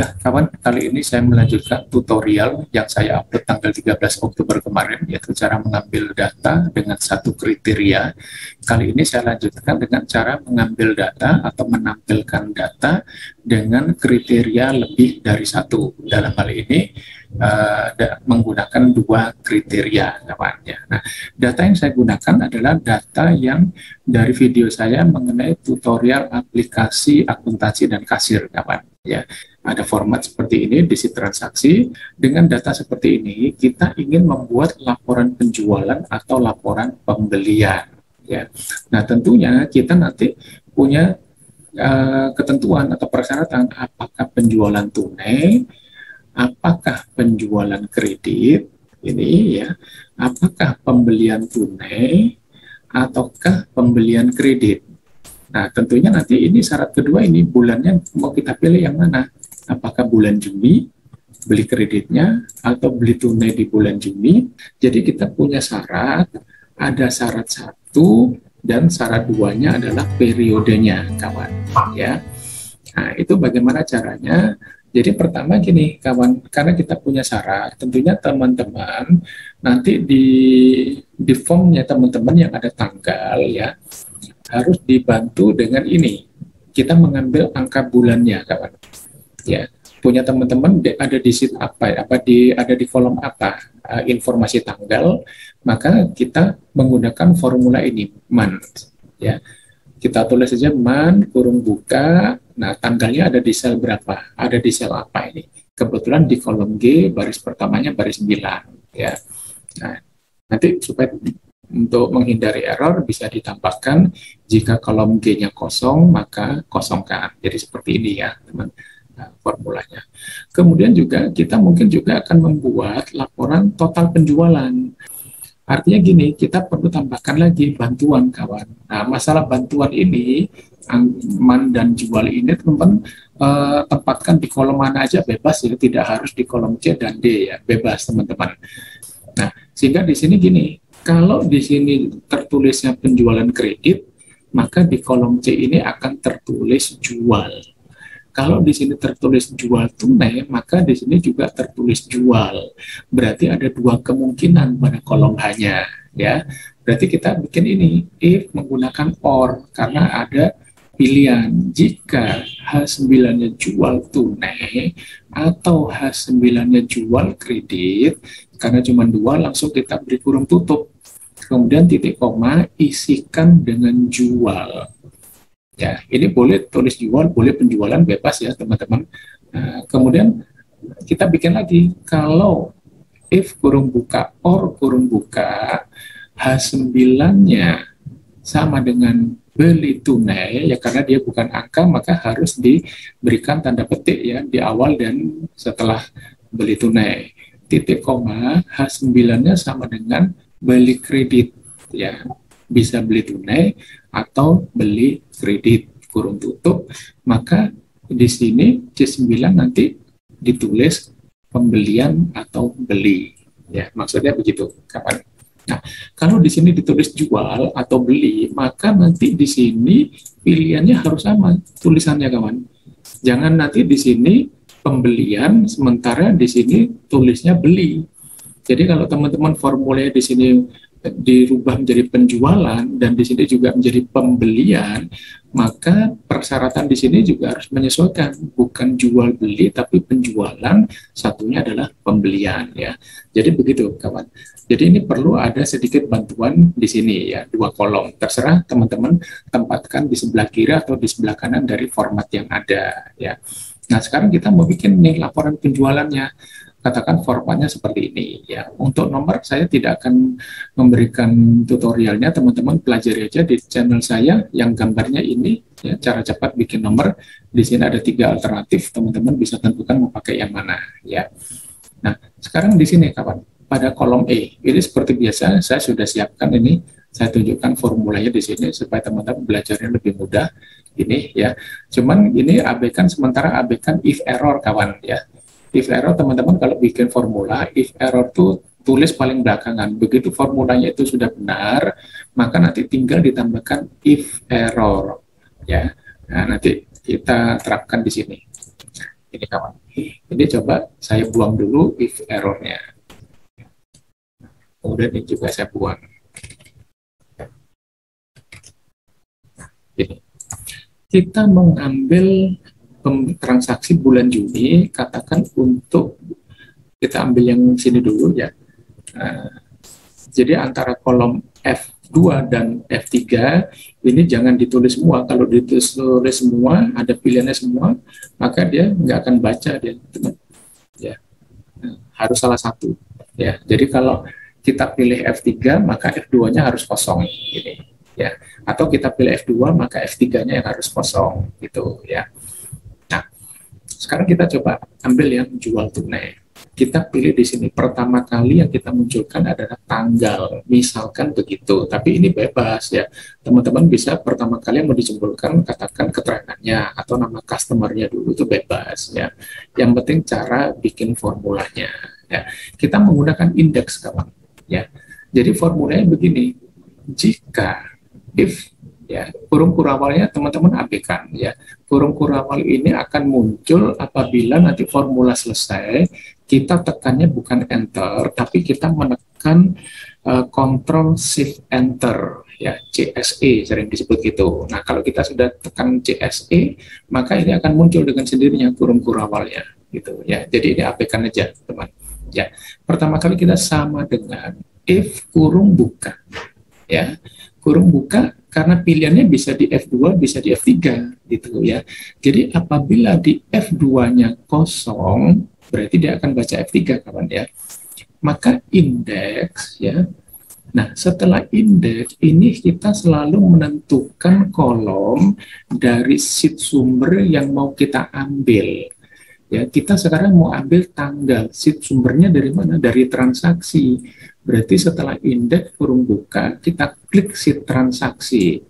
Ya, kawan, kali ini saya melanjutkan tutorial yang saya upload tanggal 13 Oktober kemarin, yaitu cara mengambil data dengan satu kriteria. Kali ini saya lanjutkan dengan cara mengambil data atau menampilkan data dengan kriteria lebih dari satu. Dalam hal ini, menggunakan dua kriteria, kawan. Ya. Nah, data yang saya gunakan adalah data yang dari video saya mengenai tutorial aplikasi akuntansi dan kasir, kawan. Ya, ada format seperti ini, diisi transaksi. Dengan data seperti ini, kita ingin membuat laporan penjualan atau laporan pembelian. Ya. Nah, tentunya kita nanti punya ketentuan atau persyaratan, apakah penjualan tunai, apakah penjualan kredit, ini ya, apakah pembelian tunai, ataukah pembelian kredit. Nah, tentunya nanti ini syarat kedua ini bulannya mau kita pilih yang mana? Apakah bulan Juni, beli kreditnya, atau beli tunai di bulan Juni. Jadi kita punya syarat, ada syarat satu, dan syarat duanya adalah periodenya, kawan. Ya, nah itu bagaimana caranya? Jadi pertama gini, kawan, karena kita punya syarat, tentunya teman-teman nanti di formnya teman-teman yang ada tanggal ya, harus dibantu dengan ini. Kita mengambil angka bulannya, kawan. Ya, punya teman-teman ada di sheet apa ya? Ada di kolom apa? Informasi tanggal, maka kita menggunakan formula ini, month. Ya, kita tulis saja month kurung buka. Nah, tanggalnya ada di sel berapa? Ada di sel apa ini? Kebetulan di kolom G baris pertamanya baris 9. Ya, nah nanti supaya untuk menghindari error bisa ditambahkan jika kolom G-nya kosong maka kosongkan. Jadi seperti ini ya teman formulanya. Kemudian juga kita mungkin juga akan membuat laporan total penjualan. Artinya gini, kita perlu tambahkan lagi bantuan, kawan. Nah, masalah bantuan ini, man dan jual ini, teman-teman tempatkan di kolom mana aja bebas ya, tidak harus di kolom C dan D ya, bebas teman-teman. Nah, sehingga di sini gini, kalau di sini tertulisnya penjualan kredit, maka di kolom C ini akan tertulis jual. Kalau di sini tertulis jual tunai, maka di sini juga tertulis jual. Berarti ada dua kemungkinan pada kolom H-nya, ya. Berarti kita bikin ini if menggunakan or karena ada pilihan jika H9-nya jual tunai atau H9-nya jual kredit. Karena cuma dua, langsung kita beri kurung tutup. Kemudian titik koma, isikan dengan jual. Ya, ini boleh tulis jual, boleh penjualan, bebas ya teman-teman. Nah, kemudian kita bikin lagi, kalau if kurung buka, or kurung buka, H9-nya sama dengan beli tunai, ya karena dia bukan angka, maka harus diberikan tanda petik ya, di awal dan setelah beli tunai. Titik koma, H9-nya sama dengan beli kredit, ya bisa beli tunai atau beli kredit kurung tutup, maka di sini C9 nanti ditulis pembelian atau beli, ya maksudnya begitu, kapan? Nah, kalau di sini ditulis jual atau beli, maka nanti di sini pilihannya harus sama tulisannya, kawan. Jangan nanti di sini pembelian, sementara di sini tulisnya beli. Jadi kalau teman-teman formulanya di sini dirubah menjadi penjualan dan di sini juga menjadi pembelian, maka persyaratan di sini juga harus menyesuaikan, bukan jual beli tapi penjualan, satunya adalah pembelian ya. Jadi begitu kawan. Jadi ini perlu ada sedikit bantuan di sini ya, dua kolom. Terserah teman-teman tempatkan di sebelah kiri atau di sebelah kanan dari format yang ada ya. Nah, sekarang kita mau bikin nih laporan penjualannya. Katakan formatnya seperti ini ya. Untuk nomor saya tidak akan memberikan tutorialnya, teman-teman pelajari aja di channel saya yang gambarnya ini ya, cara cepat bikin nomor. Di sini ada 3 alternatif, teman-teman bisa tentukan mau pakai yang mana ya. Nah, sekarang di sini kawan, pada kolom E ini seperti biasa saya sudah siapkan ini, saya tunjukkan formulanya di sini supaya teman-teman belajarnya lebih mudah ini ya. Cuman ini abaikan, sementara abaikan if error kawan ya. If error teman-teman kalau bikin formula, if error itu tulis paling belakangan. Begitu formulanya itu sudah benar, maka nanti tinggal ditambahkan if error ya. Nah, nanti kita terapkan di sini. Ini kawan, Ini coba saya buang dulu if errornya. Kemudian ini juga saya buang. Ini. Kita mengambil transaksi bulan Juni, katakan untuk, kita ambil yang sini dulu ya. Jadi antara kolom F2 dan F3 ini jangan ditulis semua. Kalau ditulis semua, ada pilihannya semua, maka dia nggak akan baca dia, teman. Ya, harus salah satu. Ya, jadi kalau kita pilih F3, maka F2-nya harus kosong. Ini, ya. Atau kita pilih F2, maka F3-nya yang harus kosong, gitu ya. Nah, sekarang kita coba ambil yang jual tunai. Kita pilih di sini, pertama kali yang kita munculkan adalah tanggal, misalkan begitu, tapi ini bebas ya, teman-teman bisa pertama kali mau disimpulkan, katakan keterangannya atau nama customernya dulu, itu bebas ya, yang penting cara bikin formulanya ya. Kita menggunakan indeks kawan ya, jadi formulanya begini, jika if ya, kurung kurawalnya teman-teman abaikan ya. Kurung kurawal ini akan muncul apabila nanti formula selesai, kita tekannya bukan enter, tapi kita menekan Ctrl Shift Enter ya, CSE sering disebut gitu. Nah, kalau kita sudah tekan CSE, maka ini akan muncul dengan sendirinya kurung kurawalnya gitu ya. Jadi ini abaikan aja, teman. Ya, pertama kali kita sama dengan if kurung buka ya. Kurung buka karena pilihannya bisa di F2, bisa di F3 gitu ya. Jadi apabila di F2-nya kosong, berarti dia akan baca F3 kawan ya. Maka indeks ya. Nah, setelah indeks ini kita selalu menentukan kolom dari sheet sumber yang mau kita ambil. Ya, kita sekarang mau ambil tanggal, sheet sumbernya dari mana? Dari transaksi. Berarti setelah indeks kurung buka, kita klik sheet transaksi.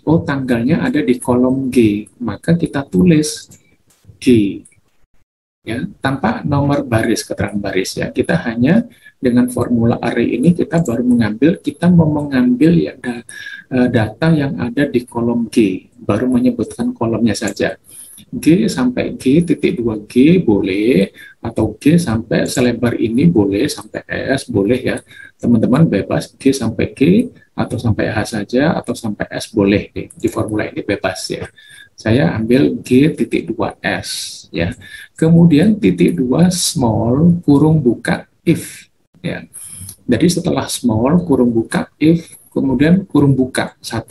Oh, tanggalnya ada di kolom G, maka kita tulis G. Ya, tanpa nomor baris, keterangan baris ya. Kita hanya dengan formula array ini kita baru mengambil, kita mau mengambil ya data yang ada di kolom G, baru menyebutkan kolomnya saja. G sampai G titik 2G boleh, atau G sampai selebar ini boleh, sampai S boleh ya, teman-teman bebas G sampai G, atau sampai H saja, atau sampai S boleh di formula ini bebas ya. Saya ambil G titik 2S ya, kemudian titik 2 small kurung buka if ya. Jadi setelah small kurung buka if, kemudian kurung buka 1.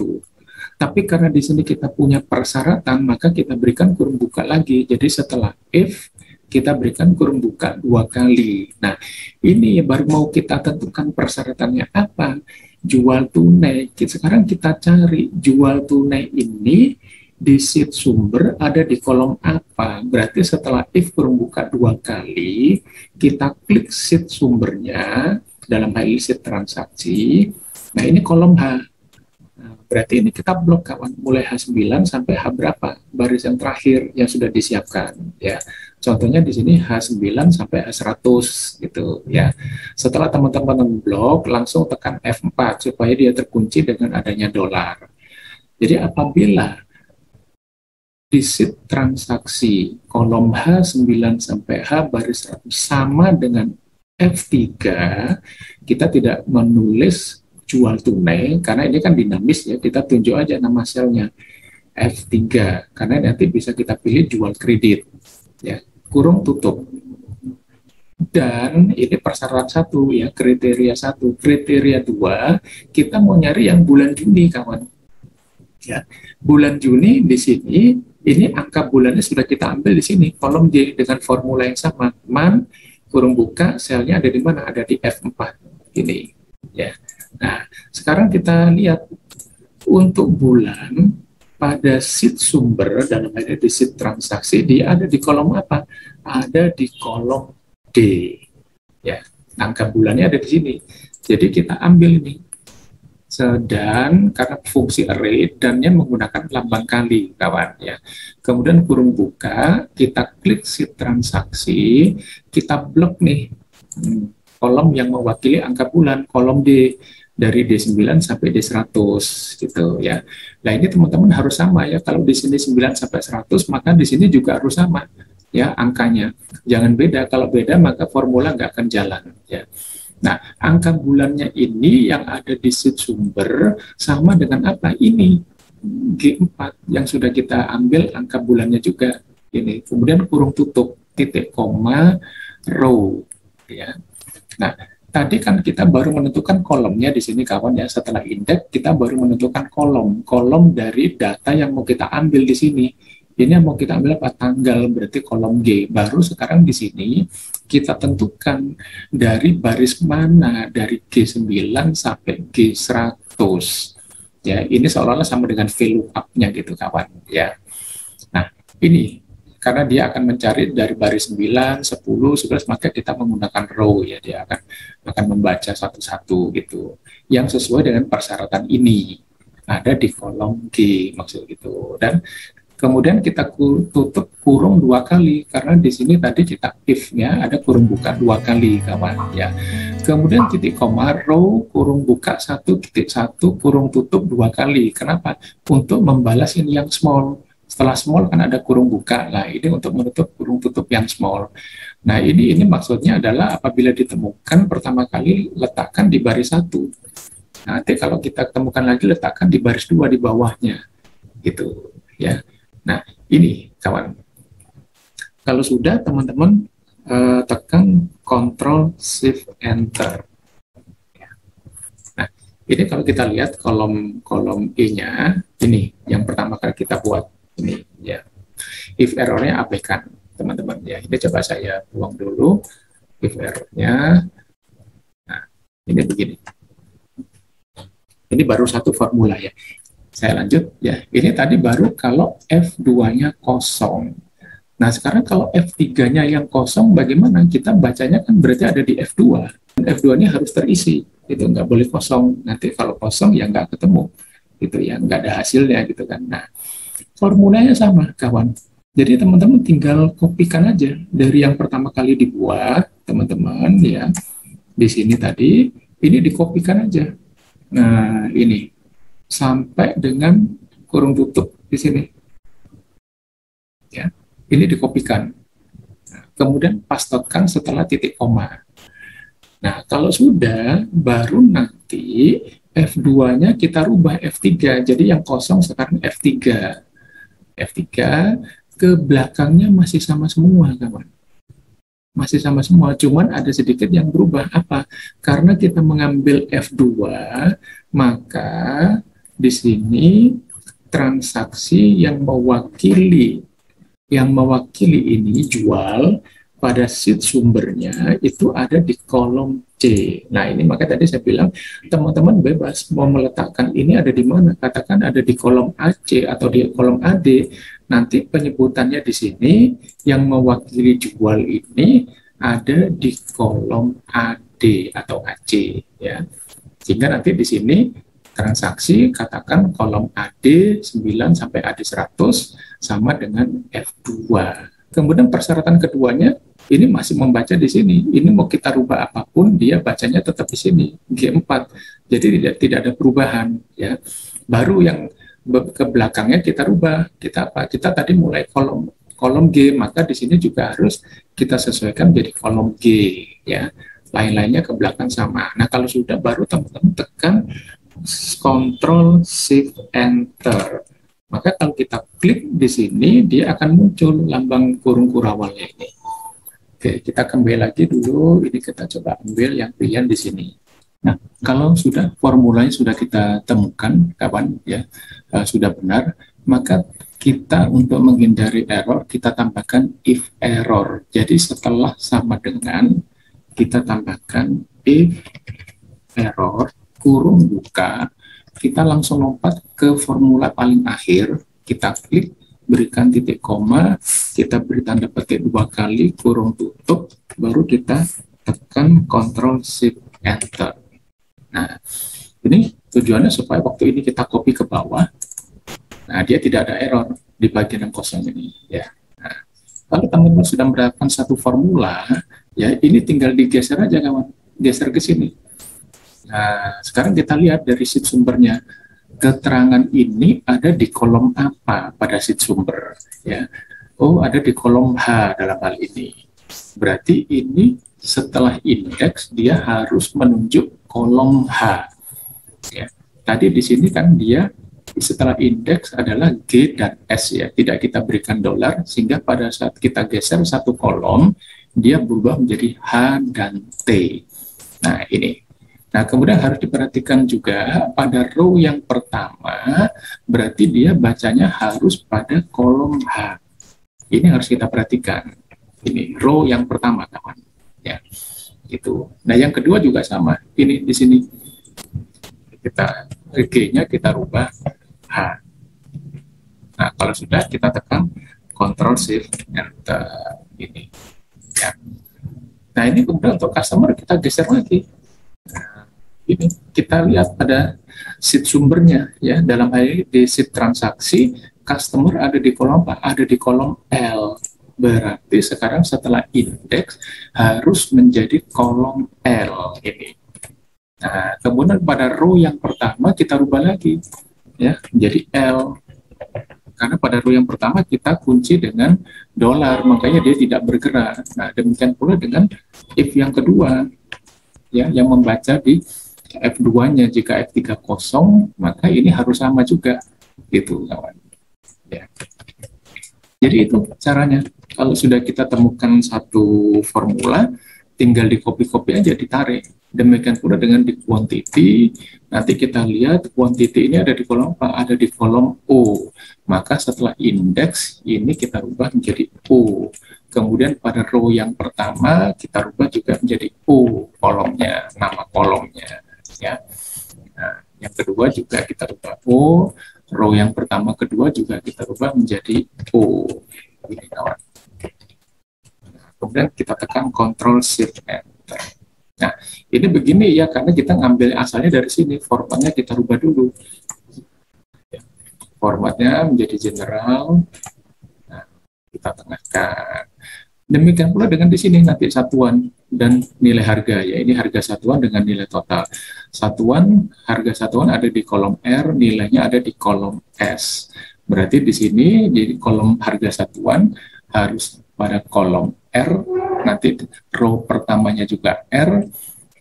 Tapi karena di sini kita punya persyaratan, maka kita berikan kurung buka lagi. Jadi setelah if, kita berikan kurung buka 2 kali. Nah, ini baru mau kita tentukan persyaratannya apa. Jual tunai. Sekarang kita cari jual tunai ini di sheet sumber ada di kolom apa. Berarti setelah if kurung buka 2 kali, kita klik sheet sumbernya, dalam hal ini sheet transaksi. Nah, ini kolom H. Nah, berarti ini kita blok kawan, mulai H9 sampai H berapa, baris yang terakhir yang sudah disiapkan ya. Contohnya di sini H9 sampai H100 gitu ya. Setelah teman-teman blok, langsung tekan F4 supaya dia terkunci dengan adanya dolar. Jadi apabila di sheet transaksi kolom H9 sampai H baris 100 sama dengan F3, kita tidak menulis jual tunai, karena ini kan dinamis ya, kita tunjuk aja nama selnya F3, karena nanti bisa kita pilih jual kredit ya, kurung tutup. Dan ini persyarat 1 ya, kriteria 1. Kriteria 2, kita mau nyari yang bulan Juni kawan ya. Bulan Juni di sini, ini angka bulannya sudah kita ambil di sini, kolom J dengan formula yang sama, man kurung buka, selnya ada di mana? Ada di F4 ini ya. Nah, sekarang kita lihat untuk bulan pada sheet sumber, dalam hal ini di sheet transaksi, dia ada di kolom apa? Ada di kolom D. Ya, angka bulannya ada di sini. Jadi kita ambil ini. Dan karena fungsi array, dannya menggunakan lambang kali, kawan ya. Kemudian kurung buka, kita klik sheet transaksi, kita blok nih kolom yang mewakili angka bulan, kolom D, dari D9 sampai D100 gitu ya. Nah, ini teman-teman harus sama ya. Kalau di sini 9 sampai 100, maka di sini juga harus sama. ya angkanya. Jangan beda, kalau beda maka formula nggak akan jalan ya. Nah, angka bulannya ini yang ada di sheet sumber sama dengan apa? Ini G4 yang sudah kita ambil angka bulannya juga ini. Kemudian kurung tutup titik koma row ya. Nah, tadi kan kita baru menentukan kolomnya di sini kawan ya. Setelah indeks kita baru menentukan kolom dari data yang mau kita ambil di sini. Ini yang mau kita ambil apa? Tanggal, berarti kolom G. Baru sekarang di sini kita tentukan dari baris mana, dari G9 sampai G100. Ya, ini seolah-olah sama dengan VLOOKUP-nya gitu kawan ya. Nah, ini karena dia akan mencari dari baris 9, 10, 11, maka kita menggunakan row ya, dia akan membaca satu-satu gitu. Yang sesuai dengan persyaratan ini ada di kolom G maksud gitu. Dan kemudian kita tutup kurung 2 kali karena di sini tadi kita if-nya ada kurung buka 2 kali kawan ya. Kemudian titik koma row kurung buka 1.1 kurung tutup 2 kali. Kenapa? Untuk membalas ini yang small. Setelah small kan ada kurung buka. Nah, ini untuk menutup kurung tutup yang small. Nah, ini maksudnya adalah apabila ditemukan pertama kali letakkan di baris 1. Nanti kalau kita temukan lagi letakkan di baris 2 di bawahnya. Gitu ya. Nah, ini kawan. Kalau sudah teman-teman tekan Ctrl Shift Enter. Nah, ini kalau kita lihat kolom E-nya ini yang pertama kali kita buat ini ya. If errornya abaikan teman-teman ya. Ini coba saya buang dulu if errornya. Nah, ini begini. Ini baru satu formula ya. Saya lanjut ya. Ini tadi baru kalau F2-nya kosong. Nah, sekarang kalau F3-nya yang kosong, bagaimana? Kita bacanya kan berarti ada di F2. Dan F2-nya harus terisi. Itu nggak boleh kosong. Nanti kalau kosong, ya nggak ketemu. Gitu ya, nggak ada hasilnya gitu kan. Nah, formulanya sama, kawan. Jadi teman-teman tinggal kopikan aja dari yang pertama kali dibuat, teman-teman ya. Di sini tadi, ini dikopikan aja. Nah, ini. Sampai dengan kurung tutup di sini. Ya. Ini dikopikan. Nah, kemudian pastekan setelah titik koma. Nah, kalau sudah, baru nanti F2-nya kita rubah F3. Jadi yang kosong sekarang F3. F3 ke belakangnya masih sama semua, kawan. Masih sama semua, cuman ada sedikit yang berubah. Apa? Karena kita mengambil F2, maka di sini transaksi yang mewakili ini jual pada sheet sumbernya itu ada di kolom C. Nah, ini maka tadi saya bilang teman-teman bebas mau meletakkan ini ada di mana. Katakan ada di kolom AC atau di kolom AD. Nanti penyebutannya di sini yang mewakili jual ini ada di kolom AD atau AC ya. Sehingga nanti di sini transaksi katakan kolom AD 9 sampai AD 100 sama dengan F2. Kemudian persyaratan keduanya ini masih membaca di sini. Ini mau kita rubah apapun dia bacanya tetap di sini G4. Jadi tidak ada perubahan ya. Baru yang ke belakangnya kita rubah. Kita apa? Kita tadi mulai kolom G, maka di sini juga harus kita sesuaikan jadi kolom G ya. Lain-lainnya ke belakang sama. Nah, kalau sudah baru teman-teman tekan Ctrl Shift Enter. Maka kalau kita klik di sini, dia akan muncul lambang kurung kurawalnya ini. Oke, kita kembali lagi dulu. Ini kita coba ambil yang pilihan di sini. Nah, kalau sudah formulanya sudah kita temukan, kawan, ya sudah benar, maka kita untuk menghindari error, kita tambahkan if error. Jadi setelah sama dengan, kita tambahkan if error kurung buka, kita langsung lompat ke formula paling akhir, kita klik, berikan titik koma, kita beri tanda petik 2 kali, kurung tutup, baru kita tekan Ctrl Shift Enter. Nah, ini tujuannya supaya waktu ini kita copy ke bawah, nah dia tidak ada error di bagian yang kosong ini. Ya. Nah, kalau teman-teman sudah mendapatkan satu formula, ya ini tinggal digeser aja kawan, geser ke sini. Nah, sekarang kita lihat dari sheet sumbernya. Keterangan ini ada di kolom apa pada sheet sumber? Ya. Oh, ada di kolom H dalam hal ini. Berarti ini setelah indeks dia harus menunjuk kolom H. Ya. Tadi di sini kan dia setelah indeks adalah G dan S ya, tidak kita berikan dolar, sehingga pada saat kita geser satu kolom, dia berubah menjadi H dan T. Nah, ini. Nah, kemudian harus diperhatikan juga pada row yang pertama, berarti dia bacanya harus pada kolom H. Ini harus kita perhatikan. Ini row yang pertama, kawan. Ya, itu. Nah, yang kedua juga sama. Ini di sini kita G-nya kita rubah H. Nah, kalau sudah kita tekan Ctrl Shift Enter ini. Ya. Nah, ini kemudian untuk customer kita geser lagi. Nah, ini kita lihat pada sheet sumbernya ya. Dalam hal ini di sheet transaksi customer ada di kolom apa? Ada di kolom L. Berarti sekarang setelah indeks harus menjadi kolom L ini. Nah, kemudian pada row yang pertama kita rubah lagi ya menjadi L. Karena pada row yang pertama kita kunci dengan dolar, makanya dia tidak bergerak. Nah, demikian pula dengan if yang kedua ya yang membaca di F2-nya. Jika F3 kosong, maka ini harus sama juga gitu, kawan. Ya. Jadi itu caranya. Kalau sudah kita temukan satu formula, tinggal di copy-copy aja, ditarik. Demikian pula dengan di quantity, nanti kita lihat quantity ini ada di kolom apa? Ada di kolom O. Maka setelah indeks, ini kita rubah menjadi O. Kemudian pada row yang pertama, kita rubah juga menjadi O kolomnya, nama kolomnya. Ya. Nah, yang kedua juga kita rubah O. Row yang pertama, kedua juga kita rubah menjadi O. Ini kawan. Kemudian kita tekan Ctrl Shift Enter. Nah, ini begini ya, karena kita ngambil asalnya dari sini, formatnya kita rubah dulu. Formatnya menjadi general, nah, kita tengahkan. Demikian pula dengan di sini, nanti satuan dan nilai harga, ya ini harga satuan dengan nilai total. Satuan, harga satuan ada di kolom R, nilainya ada di kolom S. Berarti di sini, di kolom harga satuan, harus pada kolom R, nanti row pertamanya juga R,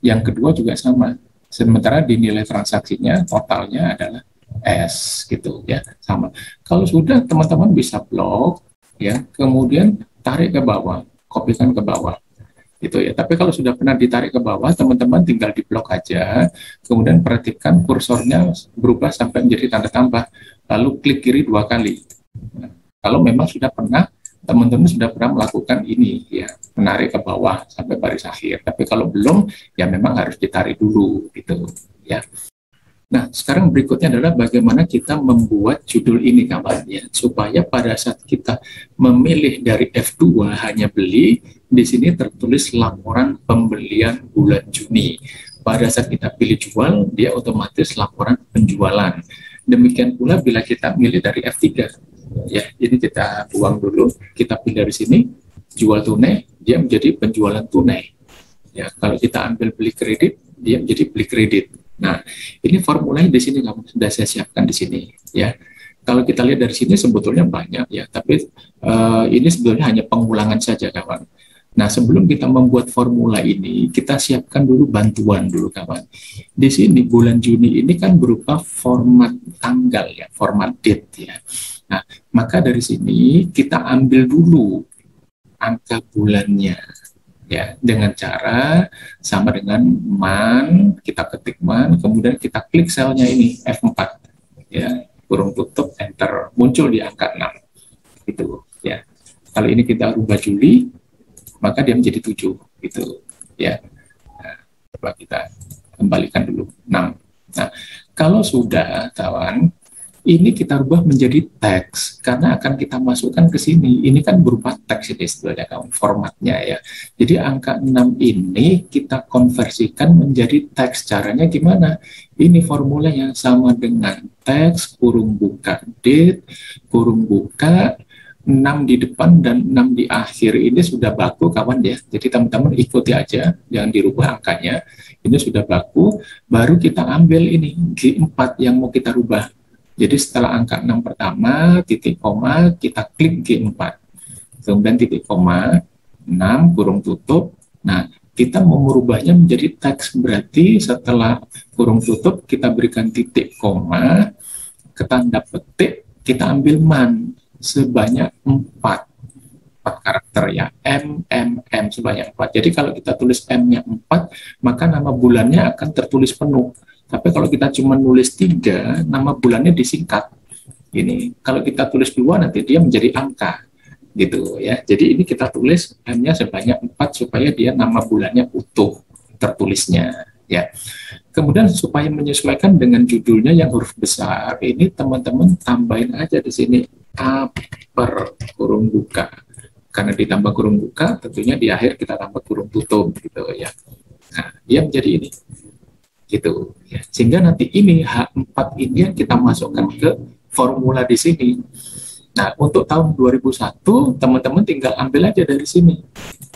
yang kedua juga sama. Sementara di nilai transaksinya totalnya adalah S gitu ya, sama. Kalau sudah teman-teman bisa blok ya, kemudian tarik ke bawah, kopikan ke bawah. Gitu ya. Tapi kalau sudah pernah ditarik ke bawah, teman-teman tinggal di blok aja, kemudian perhatikan kursornya berubah sampai menjadi tanda tambah, lalu klik kiri 2 kali. Nah, kalau memang sudah pernah teman-teman sudah pernah melakukan ini ya, menarik ke bawah sampai baris akhir. Tapi kalau belum ya memang harus ditarik dulu gitu ya. Nah, sekarang berikutnya adalah bagaimana kita membuat judul ini kawan ya, supaya pada saat kita memilih dari F2 hanya beli, di sini tertulis laporan pembelian bulan Juni. Pada saat kita pilih jual, dia otomatis laporan penjualan. Demikian pula bila kita milih dari F3. Ya, ini kita buang dulu, kita pilih dari sini, jual tunai, dia menjadi penjualan tunai. Ya, kalau kita ambil beli kredit, dia menjadi beli kredit. Nah, ini formulanya di sini kamu sudah saya siapkan di sini. Ya, kalau kita lihat dari sini sebetulnya banyak ya, tapi ini sebetulnya hanya pengulangan saja kawan. Nah, sebelum kita membuat formula ini, kita siapkan dulu bantuan dulu kawan. Di sini bulan Juni ini kan berupa format tanggal ya, format date ya. Nah, maka dari sini kita ambil dulu angka bulannya ya, dengan cara sama dengan man, kita ketik man, kemudian kita klik selnya ini F4 ya, kurung tutup enter, muncul di angka 6 gitu ya. Kalau ini kita rubah Juli, maka dia menjadi 7 gitu ya. Nah, coba kita kembalikan dulu 6. Nah, kalau sudah kawan, ini kita rubah menjadi teks karena akan kita masukkan ke sini. Ini kan berupa teks ini sebetulnya kawan, formatnya ya. Jadi angka 6 ini kita konversikan menjadi teks. Caranya gimana? Ini formula yang sama dengan teks, kurung buka date, kurung buka 6 di depan dan 6 di akhir. Ini sudah baku kawan ya. Jadi teman-teman ikuti aja, jangan dirubah angkanya. Ini sudah baku, baru kita ambil ini G4 yang mau kita rubah. Jadi setelah angka 6 pertama, titik koma, kita klik G4. kemudian titik koma, 6 kurung tutup. Nah, kita mau merubahnya menjadi teks, berarti setelah kurung tutup kita berikan titik koma, ke tanda petik kita ambil man sebanyak 4 karakter ya, M sebanyak 4. Jadi kalau kita tulis M-nya 4, maka nama bulannya akan tertulis penuh. Tapi kalau kita cuma nulis 3, nama bulannya disingkat. Ini kalau kita tulis 2 nanti dia menjadi angka gitu ya. Jadi ini kita tulis M-nya sebanyak 4 supaya dia nama bulannya utuh tertulisnya ya. Kemudian supaya menyesuaikan dengan judulnya yang huruf besar, ini teman-teman tambahin aja di sini upper kurung buka. Karena ditambah kurung buka, tentunya di akhir kita tambah kurung tutup gitu ya. Nah, dia menjadi ini gitu ya. Sehingga nanti ini H4 ini yang kita masukkan ke formula di sini. Nah, untuk tahun 2001 teman-teman tinggal ambil aja dari sini.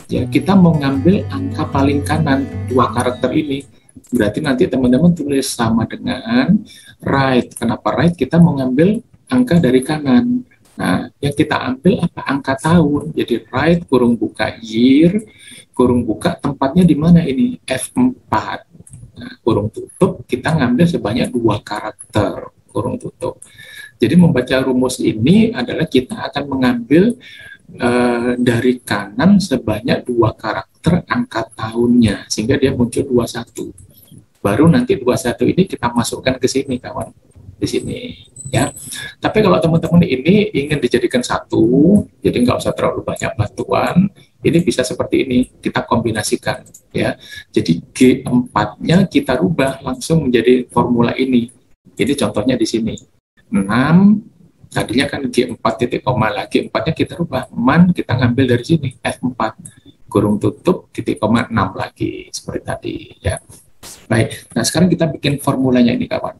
Ya, kita mau ngambil angka paling kanan 2 karakter ini. Berarti nanti teman-teman tulis sama dengan right. Kenapa right? Kita mau ngambil angka dari kanan. Nah, yang kita ambil apa? Angka tahun. Jadi right kurung buka year, kurung buka tempatnya di mana ini? F4. Nah, kurung tutup kita ngambil sebanyak 2 karakter kurung tutup. Jadi membaca rumus ini adalah kita akan mengambil dari kanan sebanyak 2 karakter angka tahunnya sehingga dia muncul 21. Baru nanti 21 ini kita masukkan ke sini kawan, di sini ya. Tapi kalau teman-teman ini ingin dijadikan satu, jadi nggak usah terlalu banyak bantuan, ini bisa seperti ini, kita kombinasikan ya. Jadi G4-nya kita rubah langsung menjadi formula ini. Jadi contohnya di sini 6, tadinya kan G4 titik koma lagi, G4-nya kita rubah, man kita ngambil dari sini, F4, kurung tutup titik koma 6 lagi, seperti tadi ya. Baik, nah sekarang kita bikin formulanya ini kawan.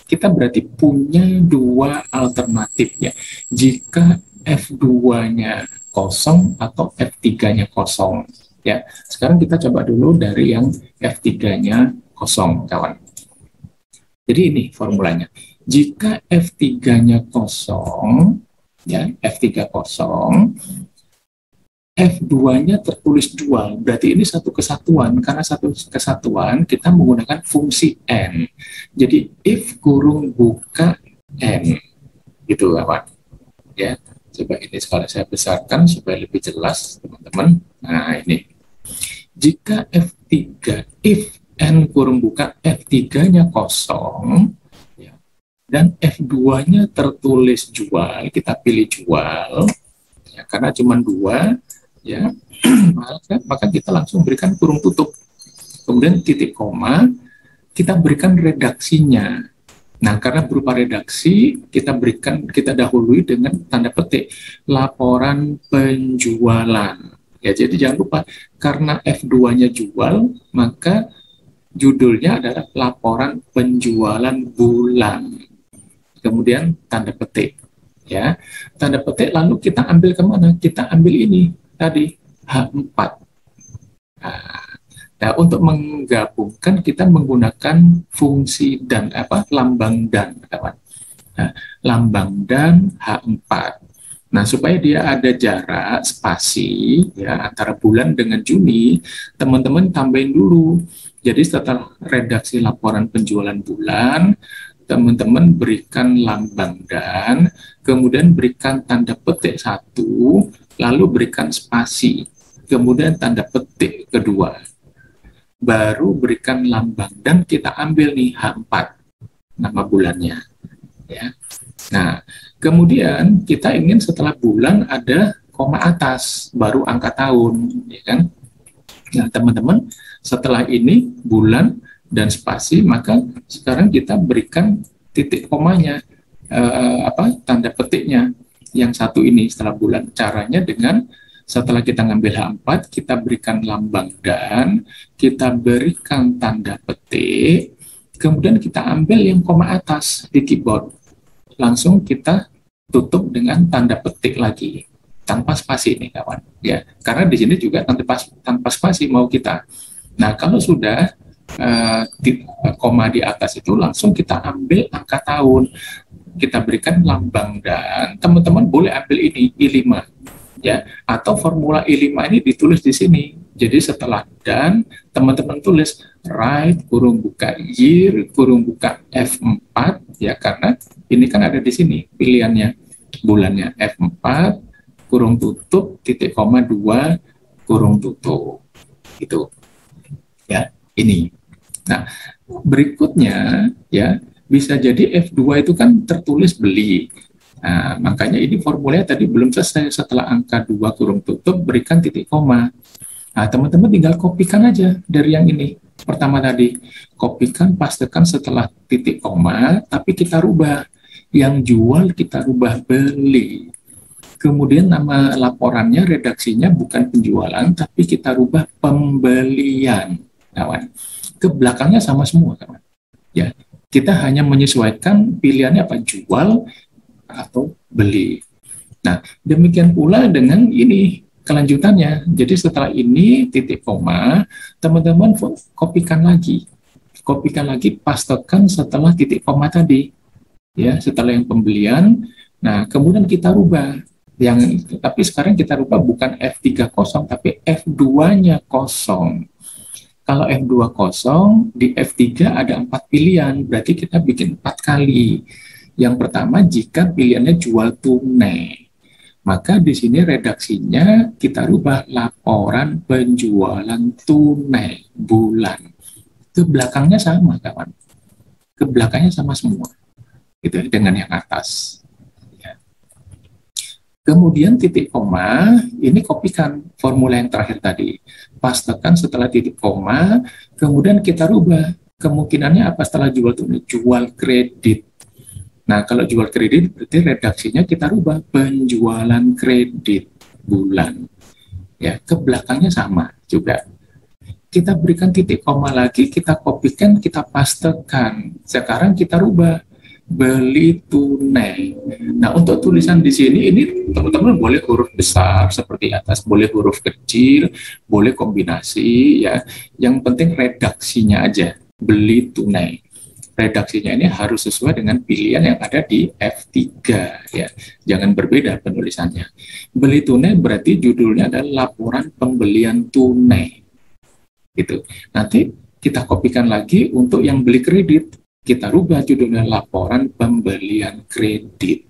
Kita berarti punya 2 alternatif ya. Jika F2-nya kosong atau F3-nya kosong ya. Sekarang kita coba dulu dari yang F3-nya kosong kawan. Jadi ini formulanya. Jika F3-nya kosong, ya F3 kosong, F2-nya tertulis dual, berarti ini satu kesatuan. Karena satu kesatuan, kita menggunakan fungsi N. Jadi, if kurung buka N. Gitu, kawan. Ya, coba ini sekali saya besarkan supaya lebih jelas, teman-teman. Nah, ini. Jika F3, if N kurung buka F3-nya kosong, dan F2-nya tertulis jual, kita pilih jual, ya, karena cuma 2, ya, maka kita langsung berikan kurung tutup. Kemudian titik koma, kita berikan redaksinya. Nah, karena berupa redaksi, kita dahului dengan tanda petik, laporan penjualan. Ya, jadi jangan lupa, karena F2-nya jual, maka judulnya adalah laporan penjualan bulan. Kemudian tanda petik, ya, tanda petik lalu kita ambil kemana? Kita ambil ini tadi H4. Nah, untuk menggabungkan kita menggunakan fungsi dan lambang dan kawan. Nah, lambang dan H4. Nah, supaya dia ada jarak spasi ya antara bulan dengan Juni, teman-teman tambahin dulu. Jadi setelah redaksi laporan penjualan bulan, teman-teman berikan lambang dan, kemudian berikan tanda petik 1, lalu berikan spasi, kemudian tanda petik kedua. Baru berikan lambang dan kita ambil nih H4, nama bulannya. Ya. Nah, kemudian kita ingin setelah bulan ada koma atas, baru angka tahun. Ya kan? Nah, teman-teman, setelah ini bulan dan spasi, maka sekarang kita berikan titik komanya, tanda petiknya yang satu ini setelah bulan. Caranya dengan setelah kita ngambil H4, kita berikan lambang dan, kita berikan tanda petik, kemudian kita ambil yang koma atas di keyboard. Langsung kita tutup dengan tanda petik lagi, tanpa spasi nih kawan. Ya, karena di sini juga tanpa spasi mau kita. Nah, kalau sudah koma di atas itu langsung kita ambil angka tahun, kita berikan lambang dan teman-teman boleh ambil ini I5 ya. Atau formula I5 ini ditulis di sini. Jadi setelah dan, teman-teman tulis write kurung buka year kurung buka F4, ya, karena ini kan ada di sini pilihannya, bulannya F4 kurung tutup titik koma 2 kurung tutup, itu ya, ini. Nah, berikutnya ya, bisa jadi F2 itu kan tertulis beli. Nah, makanya ini formulanya tadi belum selesai. Setelah angka 2 kurung tutup, berikan titik koma. Nah, teman-teman tinggal kopikan aja dari yang ini. Pertama tadi, kopikan, pastekan setelah titik koma, tapi kita rubah. Yang jual kita rubah beli. Kemudian nama laporannya, redaksinya bukan penjualan, tapi kita rubah pembelian, kawan. Ke belakangnya sama semua, kawan. Ya, kita hanya menyesuaikan pilihannya apa, jual atau beli. Nah, demikian pula dengan ini kelanjutannya. Jadi setelah ini titik koma, teman-teman kopikan lagi. Kopikan lagi, pastekan setelah titik koma tadi. Ya, setelah yang pembelian. Nah, kemudian kita rubah. Tapi sekarang kita rubah bukan F3 kosong, tapi F2-nya kosong. Kalau F2 kosong, di F3 ada 4 pilihan, berarti kita bikin 4 kali. Yang pertama, jika pilihannya jual tunai, maka di sini redaksinya kita rubah laporan penjualan tunai bulan. Ke belakangnya sama, kawan. Ke belakangnya sama semua. Gitu, dengan yang atas. Ya. Kemudian titik koma, ini kopikan formula yang terakhir tadi. Pastekan setelah titik koma, kemudian kita rubah. Kemungkinannya apa setelah jual tunai? Jual kredit. Nah, kalau jual kredit berarti redaksinya kita rubah penjualan kredit bulan. Ya, ke belakangnya sama juga. Kita berikan titik koma lagi, kita kopikan, kita pastekan. Sekarang kita rubah beli tunai. Nah, untuk tulisan di sini ini teman-teman boleh huruf besar seperti atas, boleh huruf kecil, boleh kombinasi ya. Yang penting redaksinya aja, beli tunai. Redaksinya ini harus sesuai dengan pilihan yang ada di F3 ya. Jangan berbeda penulisannya. Beli tunai berarti judulnya adalah laporan pembelian tunai. Gitu. Nanti kita kopikan lagi untuk yang beli kredit. Kita rubah judulnya laporan pembelian kredit.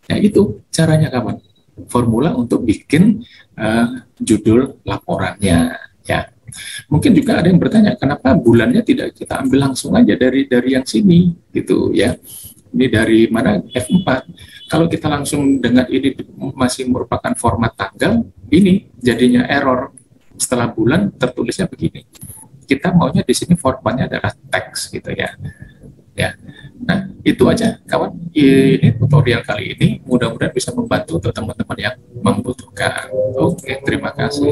Ya, itu caranya, kawan. Formula untuk bikin judul laporannya ya. Mungkin juga ada yang bertanya, kenapa bulannya tidak kita ambil langsung aja dari yang sini gitu ya. Ini dari mana, F4. Kalau kita langsung dengan ini masih merupakan format tanggal, ini jadinya error. Setelah bulan tertulisnya begini. Kita maunya di sini formatnya adalah teks gitu ya. Ya. Nah, itu aja kawan. Ini tutorial kali ini mudah-mudahan bisa membantu untuk teman-teman yang membutuhkan. Oke, terima kasih.